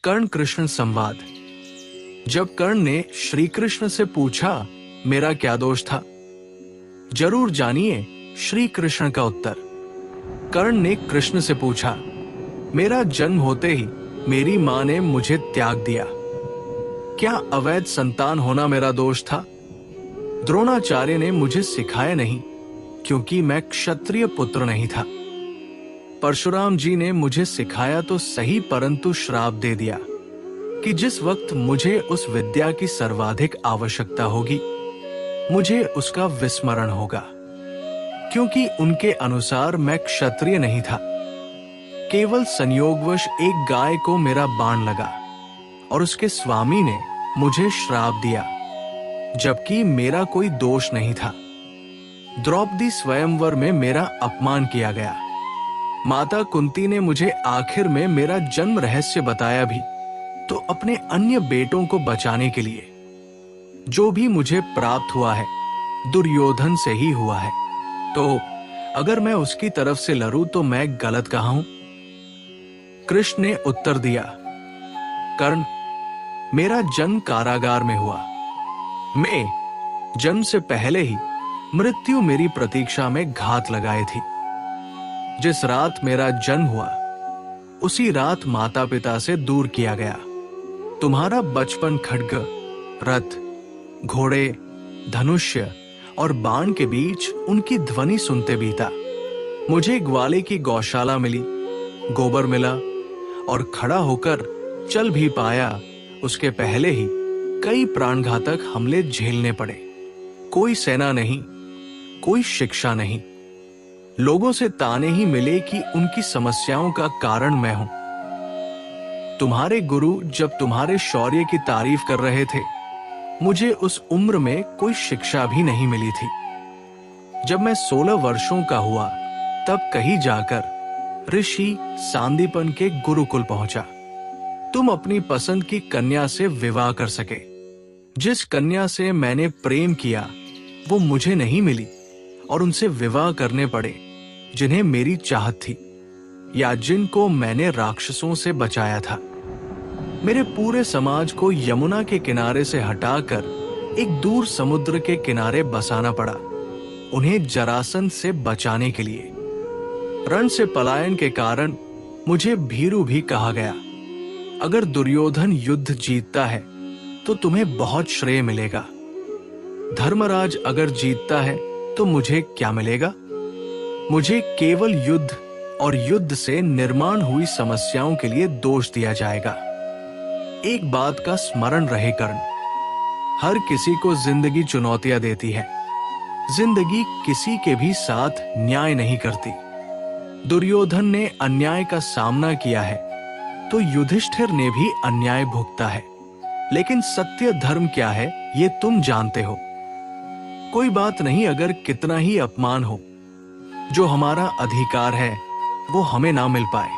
कर्ण कृष्ण संवाद। जब कर्ण ने श्री कृष्ण से पूछा, मेरा क्या दोष था? जरूर जानिए श्री कृष्ण का उत्तर। कर्ण ने कृष्ण से पूछा, मेरा जन्म होते ही मेरी मां ने मुझे त्याग दिया। क्या अवैध संतान होना मेरा दोष था? द्रोणाचार्य ने मुझे सिखाया नहीं, क्योंकि मैं क्षत्रिय पुत्र नहीं था। परशुराम जी ने मुझे सिखाया तो सही, परंतु श्राप दे दिया कि जिस वक्त मुझे उस विद्या की सर्वाधिक आवश्यकता होगी, मुझे उसका विस्मरण होगा, क्योंकि उनके अनुसार मैं क्षत्रिय नहीं था। केवल संयोगवश एक गाय को मेरा बाण लगा और उसके स्वामी ने मुझे श्राप दिया, जबकि मेरा कोई दोष नहीं था। द्रौपदी स्वयंवर में मेरा अपमान किया गया। माता कुंती ने मुझे आखिर में मेरा जन्म रहस्य बताया भी, तो अपने अन्य बेटों को बचाने के लिए। जो भी मुझे प्राप्त हुआ है दुर्योधन से ही हुआ है, तो अगर मैं उसकी तरफ से लड़ूं तो मैं गलत कहाँ हूं? कृष्ण ने उत्तर दिया, कर्ण, मेरा जन्म कारागार में हुआ। मैं जन्म से पहले ही मृत्यु मेरी प्रतीक्षा में घात लगाए थी। जिस रात मेरा जन्म हुआ, उसी रात माता पिता से दूर किया गया। तुम्हारा बचपन खड्ग, रथ, घोड़े, धनुष्य और बाण के बीच उनकी ध्वनि सुनते बीता। मुझे ग्वाले की गौशाला मिली, गोबर मिला और खड़ा होकर चल भी पाया, उसके पहले ही कई प्राणघातक हमले झेलने पड़े। कोई सेना नहीं, कोई शिक्षा नहीं, लोगों से ताने ही मिले कि उनकी समस्याओं का कारण मैं हूं। तुम्हारे गुरु जब तुम्हारे शौर्य की तारीफ कर रहे थे, मुझे उस उम्र में कोई शिक्षा भी नहीं मिली थी। जब मैं 16 वर्षों का हुआ, तब कहीं जाकर ऋषि सांदीपन के गुरुकुल पहुंचा। तुम अपनी पसंद की कन्या से विवाह कर सके। जिस कन्या से मैंने प्रेम किया वो मुझे नहीं मिली और उनसे विवाह करने पड़े जिन्हें मेरी चाहत थी, या जिनको मैंने राक्षसों से बचाया था। मेरे पूरे समाज को यमुना के किनारे से हटाकर एक दूर समुद्र के किनारे बसाना पड़ा, उन्हें जरासंध से बचाने के लिए। रण से पलायन के कारण मुझे भीरू भी कहा गया। अगर दुर्योधन युद्ध जीतता है तो तुम्हें बहुत श्रेय मिलेगा। धर्मराज अगर जीतता है तो मुझे क्या मिलेगा? मुझे केवल युद्ध और युद्ध से निर्माण हुई समस्याओं के लिए दोष दिया जाएगा। एक बात का स्मरण रहे कर्ण, हर किसी को जिंदगी चुनौतियां देती है। जिंदगी किसी के भी साथ न्याय नहीं करती। दुर्योधन ने अन्याय का सामना किया है, तो युधिष्ठिर ने भी अन्याय भुगता है। लेकिन सत्य धर्म क्या है ये तुम जानते हो। कोई बात नहीं अगर कितना ही अपमान हो, जो हमारा अधिकार है वो हमें ना मिल पाए।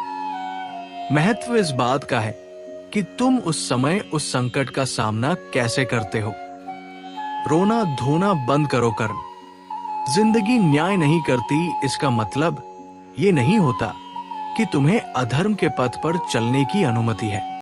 महत्व इस बात का है कि तुम उस समय उस संकट का सामना कैसे करते हो। रोना धोना बंद करो कर्ण। जिंदगी न्याय नहीं करती, इसका मतलब ये नहीं होता कि तुम्हें अधर्म के पथ पर चलने की अनुमति है।